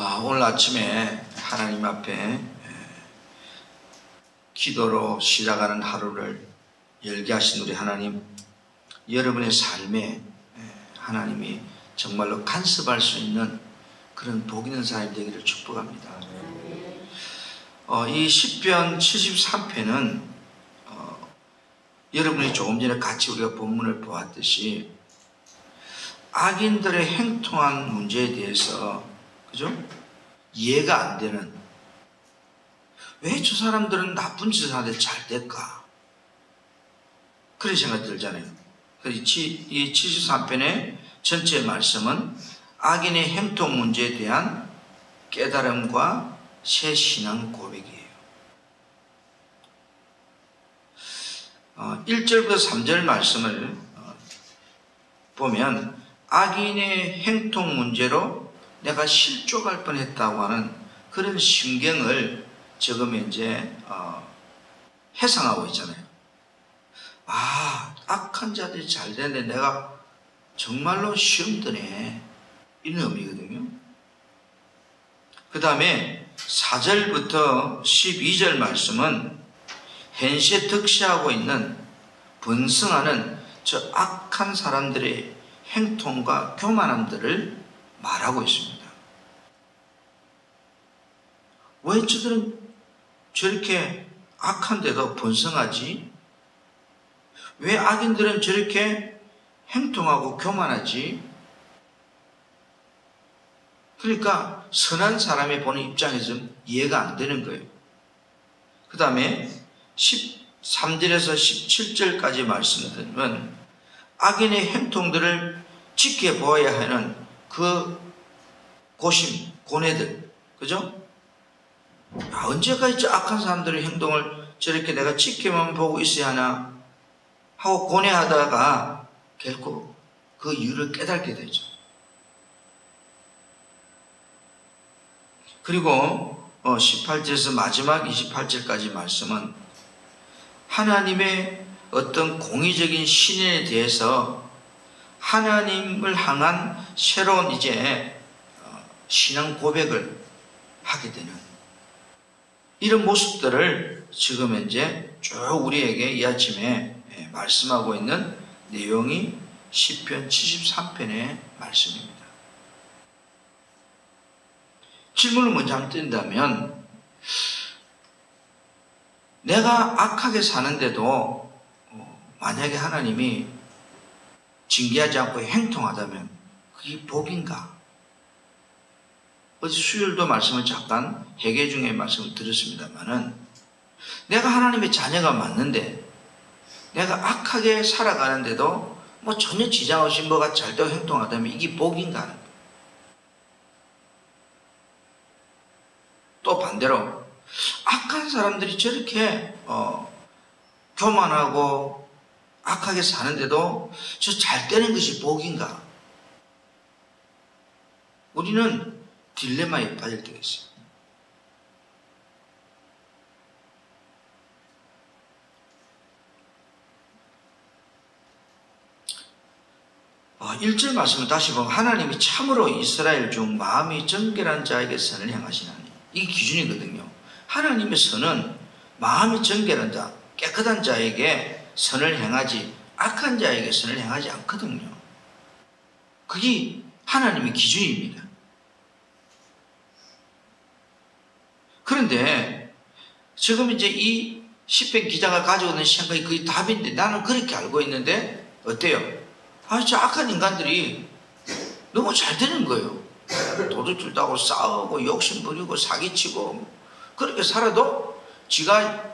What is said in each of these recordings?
오늘 아침에 하나님 앞에 기도로 시작하는 하루를 열게 하신 우리 하나님, 여러분의 삶에 하나님이 정말로 간섭할 수 있는 그런 복 있는 사람이 되기를 축복합니다. 이 시편 73편은 여러분이 조금 전에 같이 우리가 본문을 보았듯이 악인들의 행통한 문제에 대해서, 그죠? 이해가 안 되는, 왜 저 사람들은 나쁜 짓을 하는데 잘 될까? 그런 생각이 들잖아요. 이 73편의 전체 말씀은 악인의 행통 문제에 대한 깨달음과 새 신앙 고백이에요. 1절부터 3절 말씀을 보면 악인의 행통 문제로 내가 실족할 뻔했다고 하는 그런 심경을 지금 이제 해상하고 있잖아요. 악한 자들이 잘 되는데 내가 정말로 시험 드네, 이런 의미거든요. 그 다음에 4절부터 12절 말씀은 현시에 득세하고 있는 번성하는 저 악한 사람들의 행통과 교만함들을 말하고 있습니다. 왜 저들은 저렇게 악한데도 번성하지? 왜 악인들은 저렇게 행통하고 교만하지? 그러니까 선한 사람이 보는 입장에서는 이해가 안 되는 거예요. 그 다음에 13절에서 17절까지 말씀드리면 악인의 행통들을 지켜보아야 하는 그 고심, 고뇌들, 그죠? 언제까지 저 악한 사람들의 행동을 저렇게 내가 지켜만 보고 있어야 하나 하고 고뇌하다가 결국 그 이유를 깨닫게 되죠. 그리고 18절에서 마지막 28절까지 말씀은 하나님의 어떤 공의적인 신에 대해서 하나님을 향한 새로운 이제 신앙 고백을 하게 되는 이런 모습들을 지금 이제 쭉 우리에게 이 아침에 말씀하고 있는 내용이 시편 73편의 말씀입니다. 질문을 먼저 한번 뜬다면, 내가 악하게 사는데도 만약에 하나님이 징계하지 않고 행통하다면 그게 복인가? 어제 수요일도 말씀을 잠깐 회개 중에 말씀을 드렸습니다만은, 내가 하나님의 자녀가 맞는데 내가 악하게 살아가는데도 전혀 지장 없이 뭐가 잘되고 행동하다면 이게 복인가 하는 거예요. 또 반대로 악한 사람들이 저렇게 교만하고 악하게 사는데도 저 잘 되는 것이 복인가? 우리는 딜레마에 빠질 때가 있어요. 1절 말씀을 다시 보면 하나님이 참으로 이스라엘 중 마음이 정결한 자에게 선을 행하시나니, 이 기준이거든요. 하나님의 선은 마음이 정결한 자, 깨끗한 자에게 선을 행하지 악한 자에게 선을 행하지 않거든요. 그게 하나님의 기준입니다. 그런데 지금 이제 이 시편 기자가 가지고 있는 생각이 그게 답인데 나는 그렇게 알고 있는데 어때요? 저 악한 인간들이 너무 잘 되는 거예요. 도둑질 따고 싸우고 욕심 부리고 사기치고 그렇게 살아도 지가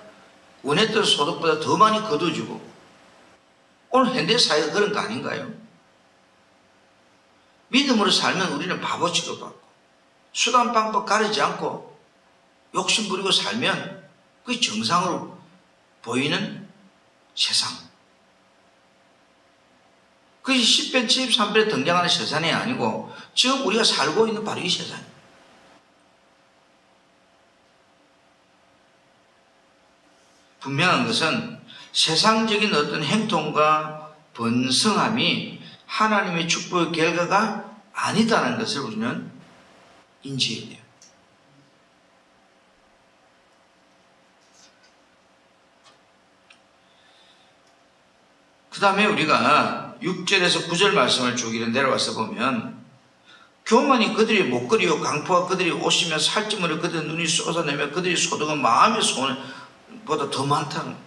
원했던 소득보다 더 많이 거둬주고, 오늘 현대사회가 그런 거 아닌가요? 믿음으로 살면 우리는 바보 취급받고 수단 방법 가리지 않고 욕심 부리고 살면 그게 정상으로 보이는 세상. 그것이 시편 73편에 등장하는 세상이 아니고 지금 우리가 살고 있는 바로 이 세상입니다. 분명한 것은 세상적인 어떤 행동과 번성함이 하나님의 축복의 결과가 아니다는 것을 우리는 인지해야 돼요. 그 다음에 우리가 6절에서 9절 말씀을 쭉 이렇게 내려와서 보면 교만이 그들의 목걸이요 강포가 그들이 옷이며 살찌머리 그들의 눈이 쏟아내며 그들이 소득은 마음의 소원보다 더 많다는 거예요.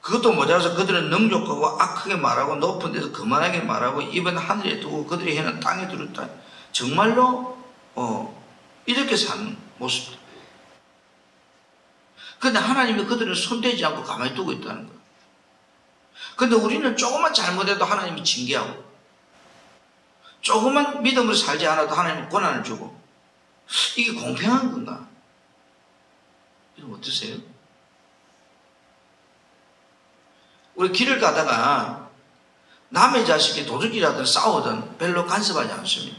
그것도 모자라서 그들은 능욕하고 악하게 말하고 높은 데서 거만하게 말하고 입은 하늘에 두고 그들의 혀는 땅에 두르다. 정말로 이렇게 사는 모습. 그런데 하나님이 그들을 손대지 않고 가만히 두고 있다는 거예요. 그런데 우리는 조금만 잘못해도 하나님이 징계하고 조금만 믿음으로 살지 않아도 하나님이 고난을 주고 이게 공평한 건가? 이거 어떠세요? 우리 길을 가다가 남의 자식이 도둑이라든 싸우든 별로 간섭하지 않습니다.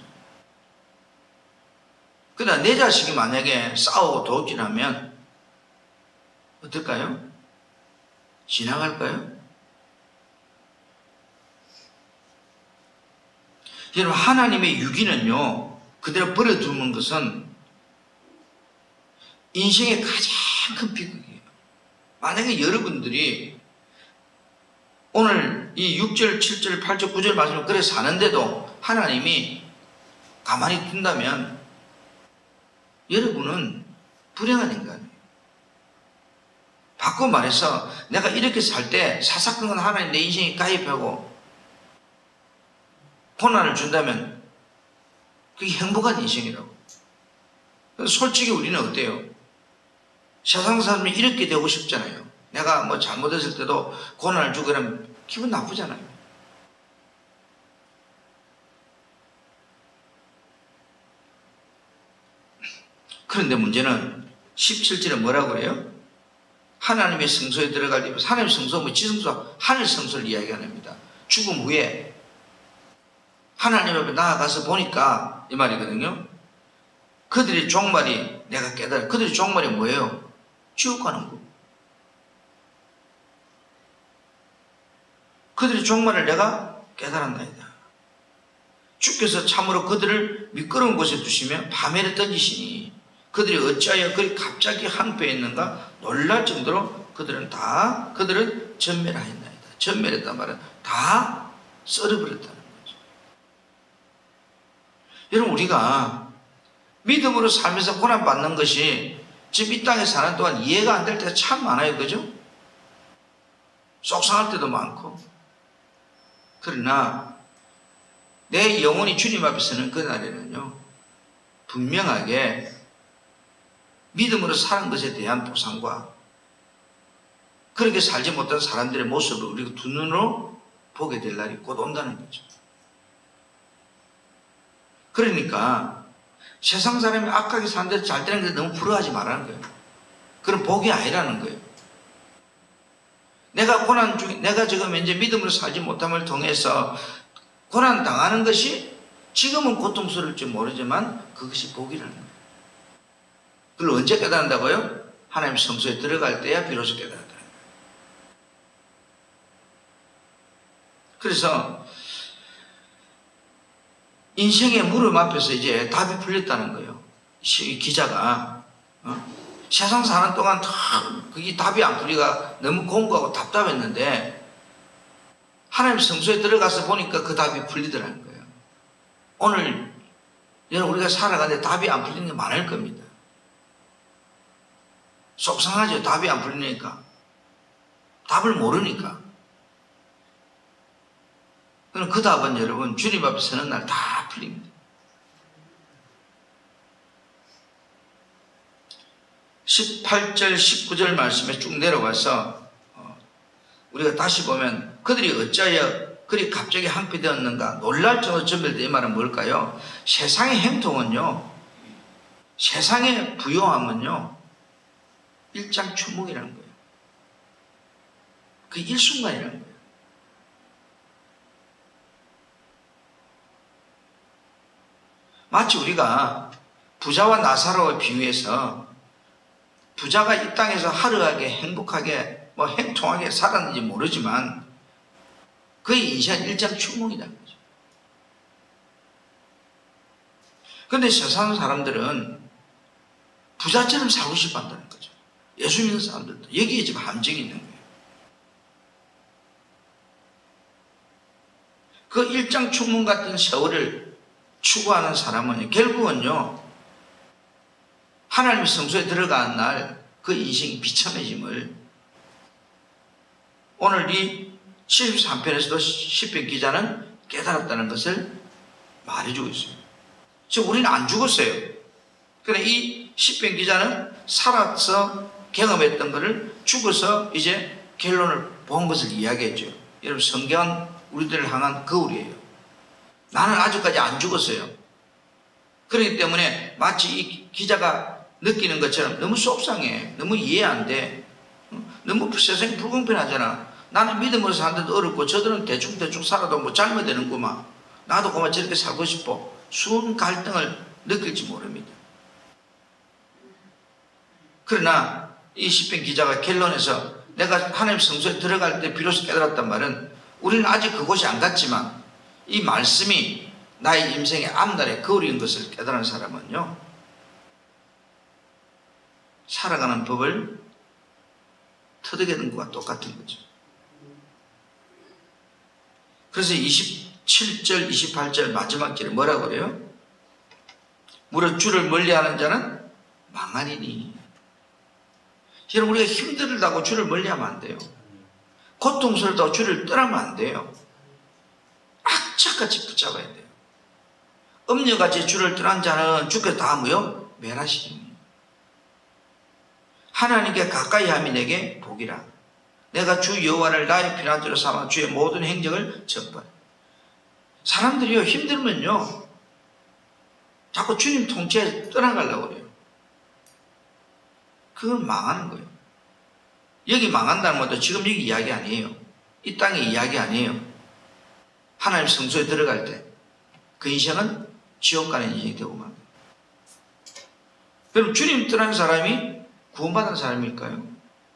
그러나 내 자식이 만약에 싸우고 도둑질하면 어떨까요? 지나갈까요? 여러분, 하나님의 유기는요, 그대로 버려두는 것은 인생의 가장 큰 비극이에요. 만약에 여러분들이 오늘 이 6절, 7절, 8절, 9절 말씀을 그래 사는데도 하나님이 가만히 둔다면 여러분은 불행한 인간이에요. 바꿔 말해서 내가 이렇게 살 때 사사건건 하나님 내 인생에 가입하고 고난을 준다면 그게 행복한 인생이라고. 솔직히 우리는 어때요? 세상 사람이 이렇게 되고 싶잖아요. 내가 뭐 잘못했을 때도 고난을 주고 그러면 기분 나쁘잖아요. 그런데 문제는 17절에 뭐라고 해요? 하나님의 성소에 들어갈 때, 하나님의 성소, 뭐 지성소, 하늘 성소를 이야기 안 합니다. 죽음 후에 하나님 앞에 나아가서 보니까 이 말이거든요. 그들의 종말이 내가 깨달아. 그들의 종말이 뭐예요? 지옥 가는 거. 그들의 종말을 내가 깨달았나이다. 주께서 참으로 그들을 미끄러운 곳에 두시며 밤에를 던지시니 그들이 어찌하여 그리 갑자기 항폐했는가 놀랄 정도로 그들은 전멸하였나이다. 전멸했단 말은 다 썰어버렸다는 거죠. 여러분, 우리가 믿음으로 살면서 고난받는 것이 지금 이 땅에 사는 동안 이해가 안 될 때가 참 많아요. 그죠? 속상할 때도 많고. 그러나 내 영혼이 주님 앞에 서는 그날에는요, 분명하게 믿음으로 사는 것에 대한 보상과 그렇게 살지 못한 사람들의 모습을 우리가 두 눈으로 보게 될 날이 곧 온다는 거죠. 그러니까 세상 사람이 악하게 사는데 잘 되는 게 너무 부러워하지 말라는 거예요. 그건 복이 아니라는 거예요. 내가 고난 중에, 내가 지금 이제 믿음으로 살지 못함을 통해서 고난 당하는 것이 지금은 고통스러울지 모르지만 그것이 복이라는 거예요. 그걸 언제 깨닫는다고요? 하나님 성소에 들어갈 때야 비로소 깨닫는다. 그래서 인생의 물음 앞에서 이제 답이 풀렸다는 거예요. 기자가 세상 사는 동안 그게 답이 안 풀리가 너무 공고하고 답답했는데 하나님 성소에 들어가서 보니까 그 답이 풀리더라는 거예요. 오늘 여러분 우리가 살아가는데 답이 안 풀리는 게 많을 겁니다. 속상하죠. 답이 안 풀리니까. 답을 모르니까. 그럼 그 답은 여러분 주님 앞에 서는 날 다 풀립니다. 18절 19절 말씀에 쭉 내려와서 우리가 다시 보면 그들이 어찌하여 그리 갑자기 항폐되었는가 놀랄 정도로 전멸된 이 말은 뭘까요? 세상의 행통은요, 세상의 부요함은요 일장춘몽이라는 거예요. 그 일순간이라는 거예요. 마치 우리가 부자와 나사로를 비유해서 부자가 이 땅에서 화려하게 행복하게 뭐 행통하게 살았는지 모르지만 그의 인생은 일장춘몽이라는 거죠. 근데 세상 사람들은 부자처럼 살고 싶어 한다는 거죠. 예수 믿는 사람들도 여기에 지금 함정이 있는 거예요. 그 일장춘문 같은 세월을 추구하는 사람은 결국은요, 하나님의 성소에 들어가는 날 그 인생이 비참해짐을 오늘 이 73편에서도 시편 기자는 깨달았다는 것을 말해주고 있습니다. 지금 우리는 안 죽었어요. 그런데 이 시편 기자는 살아서 경험했던 것을 죽어서 이제 결론을 본 것을 이야기했죠. 여러분, 성경은 우리들을 향한 거울이에요. 나는 아직까지 안 죽었어요. 그렇기 때문에 마치 이 기자가 느끼는 것처럼 너무 속상해, 너무 이해 안 돼, 너무 세상이 불공평하잖아. 나는 믿음으로 사는데도 어렵고 저들은 대충 살아도 뭐 잘못되는구만. 나도 그만 저렇게 살고 싶어. 수은 갈등을 느낄지 모릅니다. 그러나 이 시편 기자가 결론에서 내가 하나님 성소에 들어갈 때 비로소 깨달았단 말은, 우리는 아직 그곳이 안 갔지만 이 말씀이 나의 인생의 앞날의 거울인 것을 깨달은 사람은요, 살아가는 법을 터득하는 것과 똑같은 거죠. 그래서 27절, 28절 마지막 절에 뭐라고 그래요? 무릇 주를 멀리하는 자는 망하리니. 여러분, 우리가 힘들다고 주를 멀리하면 안 돼요. 고통스럽다고 주를 떠나면 안 돼요. 악착같이 붙잡아야 돼요. 음녀같이 주를 떠난 자는 주께서 다 뭐요? 멸하시니. 하나님께 가까이 함이 내게 복이라. 내가 주 여호와를 나의 피난처로 삼아 주의 모든 행적을 전파해. 사람들이요, 힘들면요 자꾸 주님 통치에 떠나가려고 그래요. 그건 망하는 거예요. 여기 망한다는 것도 지금 여기 이야기 아니에요. 이 땅의 이야기 아니에요. 하나님 성소에 들어갈 때 그 인생은 지옥 가는 인생이 되고 만. 그럼 주님 떠난 사람이 구원받은 사람일까요?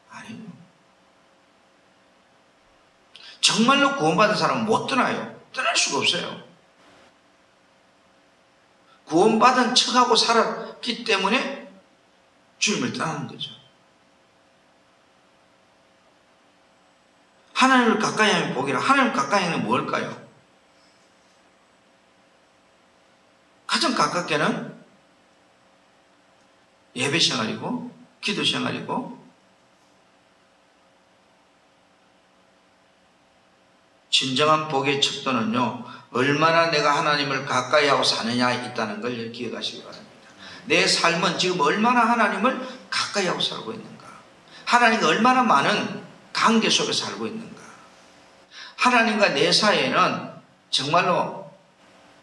아니에요. 정말로 구원받은 사람은 못 떠나요. 떠날 수가 없어요. 구원받은 척하고 살았기 때문에 주님을 떠나는 거죠. 하나님을 가까이 하면 복이라. 하나님을 가까이 하면 뭘까요? 가장 가깝게는 예배 생활이고 기도 생활이고 진정한 복의 척도는요, 얼마나 내가 하나님을 가까이 하고 사느냐에 있다는 걸 기억하시기 바랍니다. 내 삶은 지금 얼마나 하나님을 가까이 하고 살고 있는가, 하나님과 얼마나 많은 관계 속에 살고 있는가, 하나님과 내 사이에는 정말로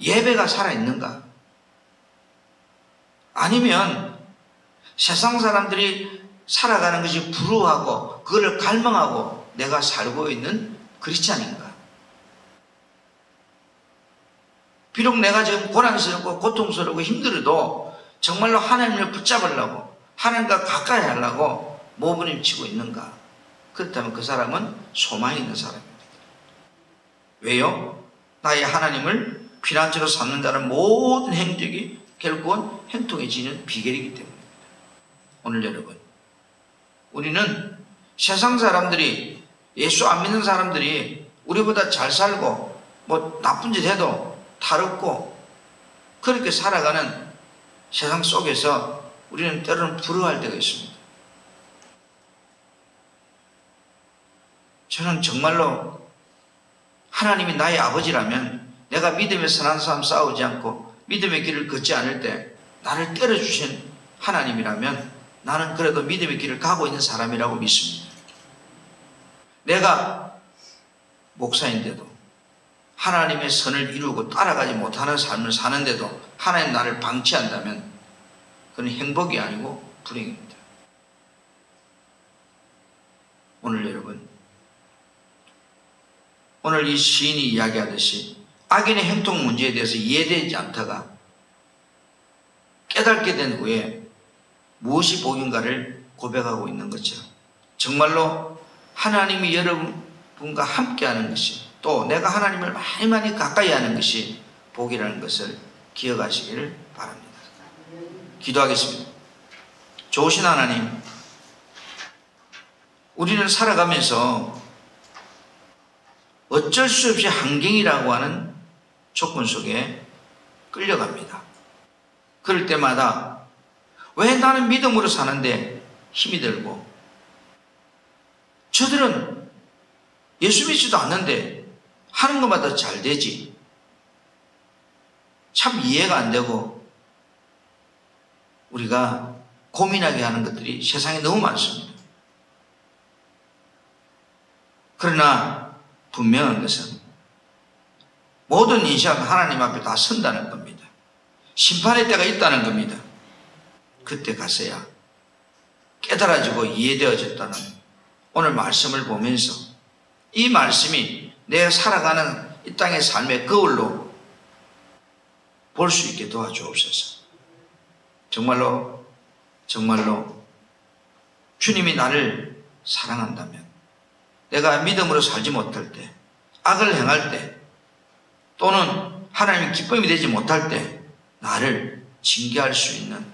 예배가 살아있는가, 아니면 세상 사람들이 살아가는 것이 부러워하고 그걸 갈망하고 내가 살고 있는 크리스찬인가. 비록 내가 지금 고난스럽고 고통스럽고 힘들어도 정말로 하나님을 붙잡으려고, 하나님과 가까이 하려고 몸부림치고 있는가. 그렇다면 그 사람은 소망이 있는 사람입니다. 왜요? 나의 하나님을 피난처로 삼는다는 모든 행적이 결국은 행통해지는 비결이기 때문입니다. 오늘 여러분, 우리는 세상 사람들이, 예수 안 믿는 사람들이 우리보다 잘 살고 뭐 나쁜 짓 해도 탈없고 그렇게 살아가는 세상 속에서 우리는 때로는 부러워할 때가 있습니다. 저는 정말로 하나님이 나의 아버지라면, 내가 믿음의 선한 싸움 싸우지 않고 믿음의 길을 걷지 않을 때 나를 때려주신 하나님이라면 나는 그래도 믿음의 길을 가고 있는 사람이라고 믿습니다. 내가 목사인데도 하나님의 선을 이루고 따라가지 못하는 삶을 사는데도 하나님 나를 방치한다면 그건 행복이 아니고 불행입니다. 오늘 여러분, 오늘 이 시인이 이야기하듯이 악인의 행동 문제에 대해서 이해되지 않다가 깨닫게 된 후에 무엇이 복인가를 고백하고 있는 것처럼, 정말로 하나님이 여러분과 함께하는 것이, 또 내가 하나님을 많이 가까이 하는 것이 복이라는 것을 기억하시기를 바랍니다. 기도하겠습니다. 좋으신 하나님, 우리는 살아가면서 어쩔 수 없이 환경이라고 하는 조건 속에 끌려갑니다. 그럴 때마다 왜 나는 믿음으로 사는데 힘이 들고 저들은 예수 믿지도 않는데 하는 것마다 잘 되지? 참 이해가 안 되고 우리가 고민하게 하는 것들이 세상에 너무 많습니다. 그러나 분명한 것은 모든 인생은 하나님 앞에 다 선다는 겁니다. 심판의 때가 있다는 겁니다. 그때 가서야 깨달아지고 이해되어졌다는 오늘 말씀을 보면서 이 말씀이 내가 살아가는 이 땅의 삶의 거울로 볼 수 있게 도와주옵소서. 정말로 주님이 나를 사랑한다면 내가 믿음으로 살지 못할 때, 악을 행할 때, 또는 하나님의 기쁨이 되지 못할 때 나를 징계할 수 있는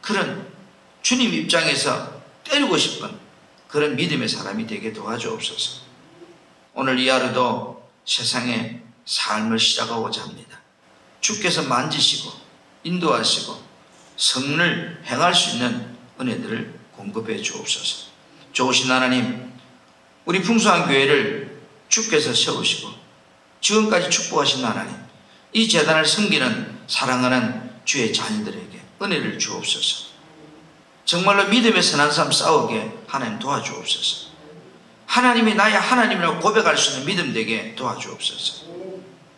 그런 주님 입장에서 때리고 싶은 그런 믿음의 사람이 되게 도와주옵소서. 오늘 이 하루도 세상의 삶을 시작하고자 합니다. 주께서 만지시고 인도하시고 성을 행할 수 있는 은혜들을 공급해 주옵소서. 좋으신 하나님, 우리 풍성한 교회를 주께서 세우시고 지금까지 축복하신 하나님, 이 재단을 섬기는 사랑하는 주의 자녀들에게 은혜를 주옵소서. 정말로 믿음의 선한 삶 싸우게 하나님 도와주옵소서. 하나님이 나의 하나님이라고 고백할 수 있는 믿음 되게 도와주옵소서.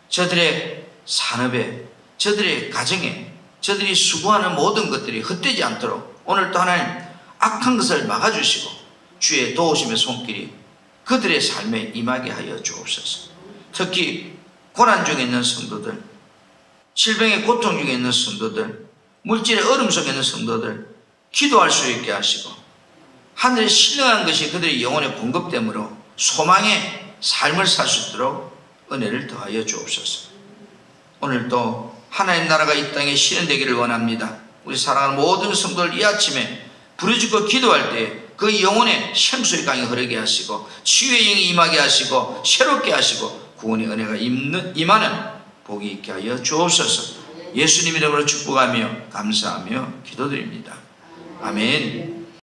저들의 산업에, 저들의 가정에, 저들이 수고하는 모든 것들이 헛되지 않도록 오늘 또 하나님 악한 것을 막아주시고 주의 도우심의 손길이 그들의 삶에 임하게 하여 주옵소서. 특히 고난 중에 있는 성도들, 질병의 고통 중에 있는 성도들, 물질의 어려움 속에 있는 성도들 기도할 수 있게 하시고 하늘에 신령한 것이 그들의 영혼에 공급됨으로 소망의 삶을 살 수 있도록 은혜를 더하여 주옵소서. 오늘도 하나님 나라가 이 땅에 실현되기를 원합니다. 우리 사랑하는 모든 성도들 이 아침에 부르짖고 기도할 때 그 영혼에 샘수의 강이 흐르게 하시고 치유의 영이 임하게 하시고 새롭게 하시고 구원의 은혜가 임하는 복이 있게 하여 주옵소서. 예수님 이름으로 축복하며 감사하며 기도드립니다. 아멘.